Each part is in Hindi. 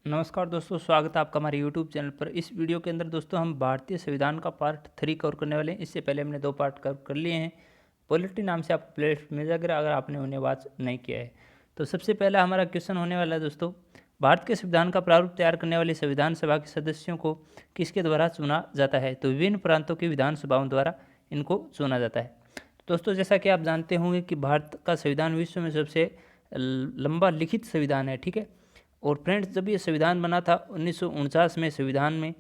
नमस्कार दोस्तों, स्वागत है आपका हमारे YouTube चैनल पर। इस वीडियो के अंदर दोस्तों हम भारतीय संविधान का पार्ट 3 कवर करने वाले हैं। इससे पहले हमने 2 पार्ट कवर कर लिए हैं। पॉलिटी नाम से आपको प्लेलिस्ट मिल जाएगा अगर आपने उन्हें वॉच नहीं किया है। तो सबसे पहला हमारा क्वेश्चन होने वाला है दोस्तों, भारत के संविधान का प्रारूप तैयार करने वाली संविधान सभा के सदस्यों को किसके द्वारा चुना जाता है? तो विभिन्न प्रांतों की विधानसभाओं द्वारा इनको चुना जाता है। दोस्तों जैसा कि आप जानते होंगे कि भारत का संविधान विश्व में सबसे लंबा लिखित संविधान है, ठीक है। और फ्रेंड्स, जब ये संविधान बना था 1949 में संविधान में,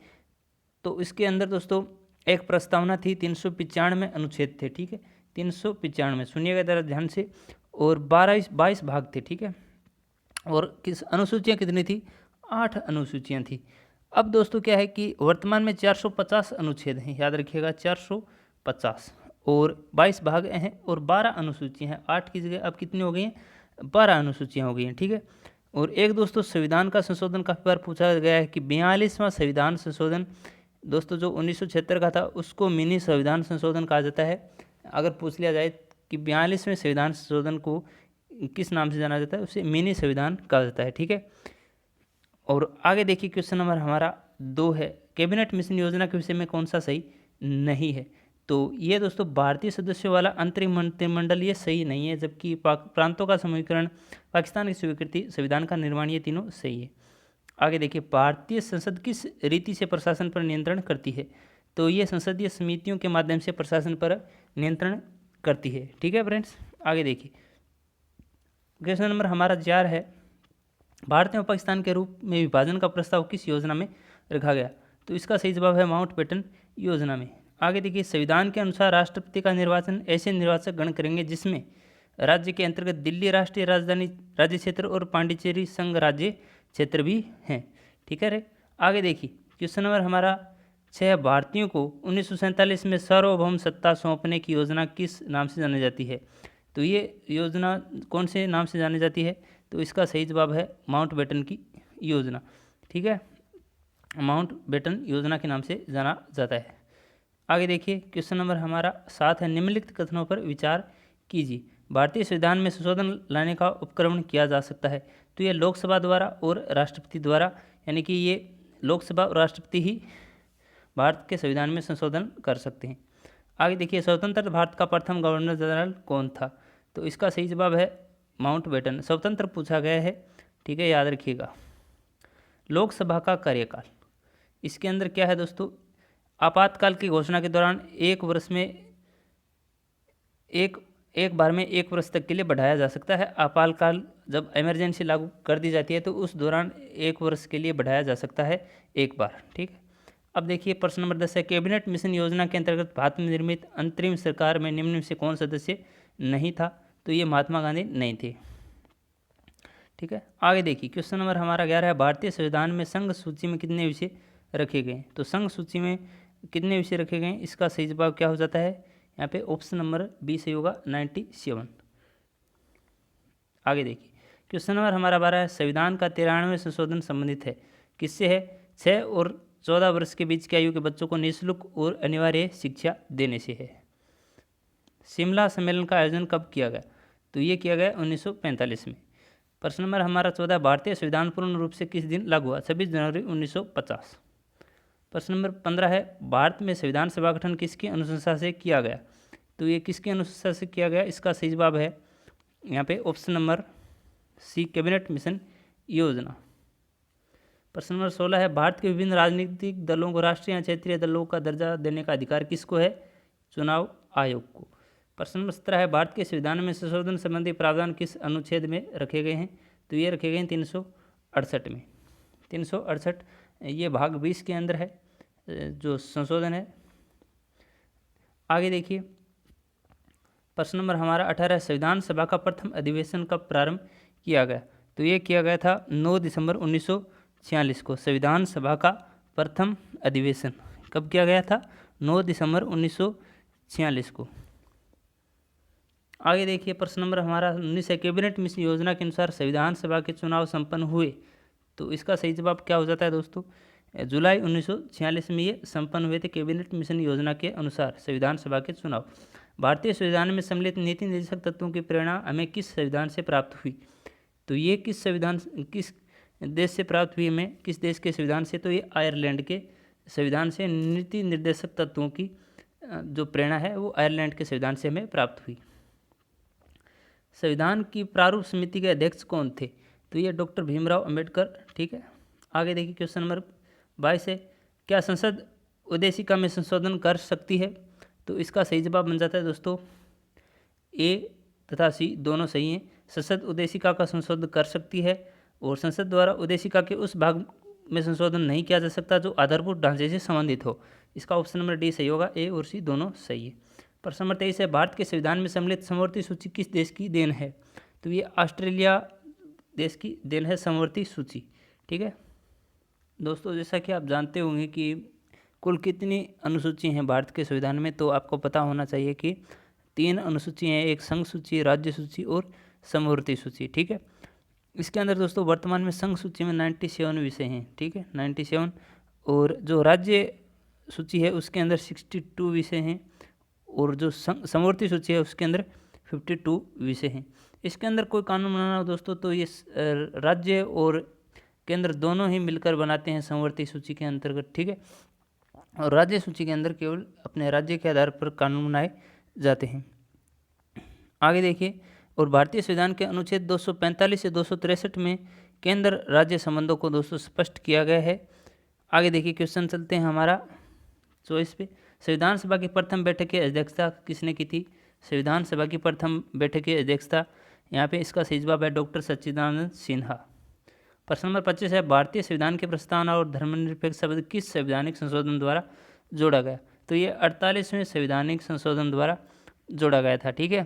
तो इसके अंदर दोस्तों एक प्रस्तावना थी, 395 अनुच्छेद थे, ठीक है। 395, सुनिएगा जरा ध्यान से, और 22 भाग थे, ठीक है। और किस अनुसूचियाँ कितनी थी? 8 अनुसूचियाँ थी। अब दोस्तों क्या है कि वर्तमान में 450 अनुच्छेद हैं, याद रखिएगा 450, और 22 भाग हैं और 12 अनुसूचियाँ हैं। 8 की जगह अब कितनी हो गई हैं? 12 अनुसूचियाँ हो गई हैं, ठीक है। और एक दोस्तों संविधान का संशोधन काफ़ी बार पूछा गया है कि 42वां संविधान संशोधन दोस्तों जो 1976 का था उसको मिनी संविधान संशोधन कहा जाता है। अगर पूछ लिया जाए कि 42वें संविधान संशोधन को किस नाम से जाना जाता है, उसे मिनी संविधान कहा जाता है, ठीक है। और आगे देखिए क्वेश्चन नंबर हमारा 2 है, कैबिनेट मिशन योजना के विषय में कौन सा सही नहीं है? तो ये दोस्तों भारतीय सदस्यों वाला अंतरिम मंत्रिमंडल ये सही नहीं है, जबकि प्रांतों का समूहीकरण, पाकिस्तान की स्वीकृति, संविधान का निर्माण, ये तीनों सही है। आगे देखिए, भारतीय संसद किस रीति से प्रशासन पर नियंत्रण करती है? तो ये संसदीय समितियों के माध्यम से प्रशासन पर नियंत्रण करती है, ठीक है फ्रेंड्स। आगे देखिए क्वेश्चन नंबर हमारा 4 है, भारत एवं पाकिस्तान के रूप में विभाजन का प्रस्ताव किस योजना में रखा गया? तो इसका सही जवाब है माउंटबेटन योजना में। आगे देखिए, संविधान के अनुसार राष्ट्रपति का निर्वाचन ऐसे निर्वाचक गण करेंगे जिसमें राज्य के अंतर्गत दिल्ली राष्ट्रीय राजधानी राज्य क्षेत्र और पांडिचेरी संघ राज्य क्षेत्र भी हैं, ठीक है रे। आगे देखिए क्वेश्चन नंबर हमारा 6, भारतीयों को 1947 में सार्वभौम सत्ता सौंपने की योजना किस नाम से जानी जाती है? तो ये योजना कौन से नाम से जानी जाती है? तो इसका सही जवाब है माउंटबेटन की योजना, ठीक है। माउंटबेटन योजना के नाम से जाना जाता है। आगे देखिए क्वेश्चन नंबर हमारा 7 है, निम्नलिखित कथनों पर विचार कीजिए। भारतीय संविधान में संशोधन लाने का उपक्रमण किया जा सकता है? तो ये लोकसभा द्वारा और राष्ट्रपति द्वारा, यानी कि ये लोकसभा और राष्ट्रपति ही भारत के संविधान में संशोधन कर सकते हैं। आगे देखिए, स्वतंत्र भारत का प्रथम गवर्नर जनरल कौन था? तो इसका सही जवाब है माउंटबेटन। स्वतंत्र पूछा गया है, ठीक है, याद रखिएगा। लोकसभा का कार्यकाल, इसके अंदर क्या है दोस्तों, आपातकाल की घोषणा के दौरान एक वर्ष में एक बार में 1 वर्ष तक के लिए बढ़ाया जा सकता है। आपातकाल जब इमरजेंसी लागू कर दी जाती है तो उस दौरान 1 वर्ष के लिए बढ़ाया जा सकता है एक बार, ठीक है। अब देखिए प्रश्न नंबर 10 है, कैबिनेट मिशन योजना के अंतर्गत भारत में निर्मित अंतरिम सरकार में निम्न में से कौन सदस्य नहीं था? तो ये महात्मा गांधी नहीं थे, ठीक है। आगे देखिए क्वेश्चन नंबर हमारा 11 है, भारतीय संविधान में संघ सूची में कितने विषय रखे गए? तो संघ सूची में कितने विषय रखे गए? इसका सही जवाब क्या हो जाता है? यहाँ पे ऑप्शन नंबर बी सही होगा, 97। आगे देखिए क्वेश्चन नंबर हमारा 12 है, संविधान का 93वें संशोधन संबंधित है किससे है? 6 और 14 वर्ष के बीच की आयु के बच्चों को निःशुल्क और अनिवार्य शिक्षा देने से है। शिमला सम्मेलन का आयोजन कब किया गया? तो ये किया गया 1945 में। प्रश्न नंबर हमारा 14, भारतीय संविधान पूर्ण रूप से किस दिन लागू हुआ? 26 जनवरी 1950। प्रश्न नंबर 15 है, भारत में संविधान सभा गठन किसकी अनुशंसा से किया गया? तो ये किसकी अनुशंसा से किया गया? इसका सही जवाब है यहाँ पे option number C, cabinet mission योजना। प्रश्न नंबर 16 है, भारत के विभिन्न राजनीतिक दलों को राष्ट्रीय या क्षेत्रीय दलों का दर्जा देने का अधिकार किसको है? चुनाव आयोग को। प्रश्न नंबर 17 है, भारत के संविधान में संशोधन संबंधी प्रावधान किस अनुच्छेद में रखे गए हैं? तो ये रखे गए हैं 368 में। 368 ये भाग 20 के अंदर है जो संशोधन है। आगे देखिए प्रश्न नंबर हमारा 18, संविधान सभा का प्रथम अधिवेशन कब प्रारंभ किया गया? तो ये किया गया था 9 दिसंबर 1946 को। संविधान सभा का प्रथम अधिवेशन कब किया गया था? 9 दिसंबर 1946 को। आगे देखिए प्रश्न नंबर हमारा 19 है, कैबिनेट मिशन योजना के अनुसार संविधान सभा के चुनाव संपन्न हुए? तो इसका सही जवाब क्या हो जाता है दोस्तों? जुलाई 1946 में ये संपन्न हुए थे। कैबिनेट मिशन योजना के अनुसार संविधान सभा के चुनाव। भारतीय संविधान में सम्मिलित नीति निर्देशक तत्वों की प्रेरणा हमें किस संविधान से प्राप्त हुई? तो ये किस देश से प्राप्त हुई हमें, किस देश के संविधान से, तो ये आयरलैंड के संविधान से। नीति निर्देशक तत्वों की जो प्रेरणा है वो आयरलैंड के संविधान से हमें प्राप्त हुई। संविधान की प्रारूप समिति के अध्यक्ष कौन थे, तो ये डॉक्टर भीमराव अंबेडकर। ठीक है, आगे देखिए क्वेश्चन नंबर 22 है, क्या संसद उद्देशिका में संशोधन कर सकती है, तो इसका सही जवाब बन जाता है दोस्तों ए तथा सी दोनों सही हैं। संसद उद्देशिका का संशोधन कर सकती है और संसद द्वारा उद्देशिका के उस भाग में संशोधन नहीं किया जा सकता जो आधारभूत ढांचे से संबंधित हो। इसका ऑप्शन नंबर डी सही होगा, ए और सी दोनों सही है। प्रश्न नंबर 23 है, भारत के संविधान में सम्मिलित समवर्ती सूची किस देश की देन है, तो ये ऑस्ट्रेलिया देश की देन है समवर्ती सूची। ठीक है दोस्तों, जैसा कि आप जानते होंगे कि कुल कितनी अनुसूची हैं भारत के संविधान में, तो आपको पता होना चाहिए कि 3 अनुसूची हैं, एक संघ सूची, राज्य सूची और समवर्ती सूची। ठीक है, इसके अंदर दोस्तों वर्तमान में संघ सूची में 97 विषय हैं। ठीक है, 97, और जो राज्य सूची है उसके अंदर 62 विषय हैं, और जो समवर्ती सूची है उसके अंदर 52 विषय हैं। इसके अंदर कोई कानून बनाना हो दोस्तों तो ये राज्य और केंद्र दोनों ही मिलकर बनाते हैं समवर्ती सूची के अंतर्गत। ठीक है, और राज्य सूची के अंदर केवल अपने राज्य के आधार पर कानून बनाए जाते हैं। आगे देखिए, और भारतीय संविधान के अनुच्छेद 245 से 263 में केंद्र राज्य संबंधों को दोस्तों स्पष्ट किया गया है। आगे देखिए क्वेश्चन चलते हैं हमारा 24 पे, संविधान सभा की प्रथम बैठक की अध्यक्षता किसने की थी, संविधान सभा की प्रथम बैठक की अध्यक्षता, यहाँ पे इसका सही जवाब है डॉक्टर सच्चिदानंद सिन्हा। प्रश्न नंबर 25 है, भारतीय संविधान के प्रस्तावना और धर्मनिरपेक्ष शब्द किस संवैधानिक संशोधन द्वारा जोड़ा गया, तो ये 48वें संवैधानिक संशोधन द्वारा जोड़ा गया था। ठीक है,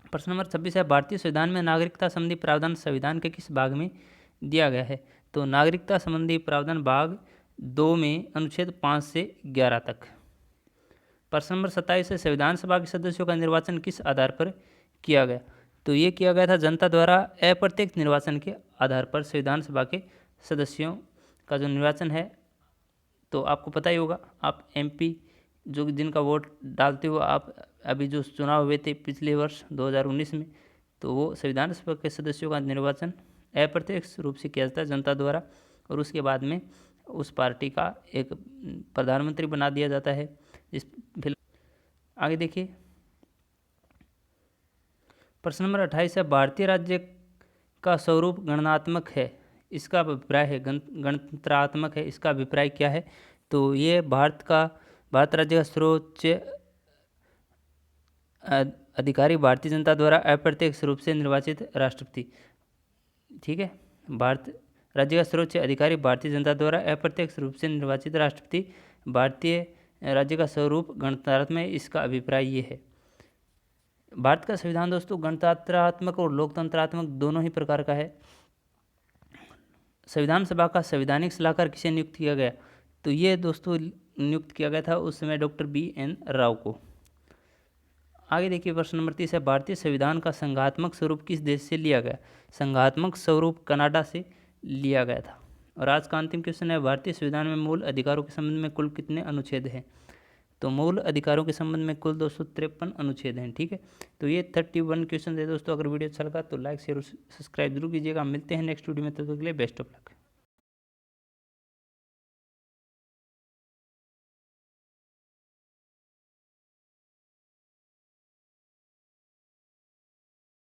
प्रश्न नंबर 26 है, भारतीय संविधान में नागरिकता संबंधी प्रावधान संविधान के किस भाग में दिया गया है, तो नागरिकता संबंधी प्रावधान भाग 2 में अनुच्छेद 5 से 11 तक। प्रश्न नंबर 27 है, संविधान सभा के सदस्यों का निर्वाचन किस आधार पर किया गया, तो ये किया गया था जनता द्वारा अप्रत्यक्ष निर्वाचन के आधार पर संविधान सभा के सदस्यों का जो निर्वाचन है, तो आपको पता ही होगा, आप एमपी जो जिनका वोट डालते हो आप, अभी जो चुनाव हुए थे पिछले वर्ष 2019 में, तो वो संविधान सभा के सदस्यों का निर्वाचन अप्रत्यक्ष रूप से किया जाता है जनता द्वारा, और उसके बाद में उस पार्टी का एक प्रधानमंत्री बना दिया जाता है। आगे देखिए प्रश्न नंबर 28 है, भारतीय राज्य का स्वरूप गणनात्मक है, इसका अभिप्राय है गणतंत्रात्मक है, इसका अभिप्राय क्या है, तो ये भारत राज्य का सर्वोच्च अधिकारी भारतीय जनता द्वारा अप्रत्यक्ष रूप से निर्वाचित राष्ट्रपति। ठीक है, भारत राज्य का सर्वोच्च अधिकारी भारतीय जनता द्वारा अप्रत्यक्ष रूप से निर्वाचित राष्ट्रपति। भारतीय राज्य का स्वरूप गणतंत्रात्मक है, इसका अभिप्राय ये है। भारत का संविधान दोस्तों गणतंत्रात्मक और लोकतंत्रात्मक दोनों ही प्रकार का है। संविधान सभा का संवैधानिक सलाहकार किसे नियुक्त किया गया, तो ये दोस्तों नियुक्त किया गया था उस समय डॉक्टर BN राव को। आगे देखिए प्रश्न नंबर 30 है, भारतीय संविधान का संघात्मक स्वरूप किस देश से लिया गया, संघात्मक स्वरूप कनाडा से लिया गया था। और आज का अंतिम क्वेश्चन है, भारतीय संविधान में मूल अधिकारों के संबंध में कुल कितने अनुच्छेद हैं, तो मूल अधिकारों के संबंध में कुल 253 अनुच्छेद हैं। ठीक है, तो ये 31 क्वेश्चन है दोस्तों। अगर वीडियो अच्छा लगा तो लाइक शेयर और सब्सक्राइब जरूर कीजिएगा। मिलते हैं नेक्स्ट वीडियो में, तब तक के लिए बेस्ट ऑफ लक।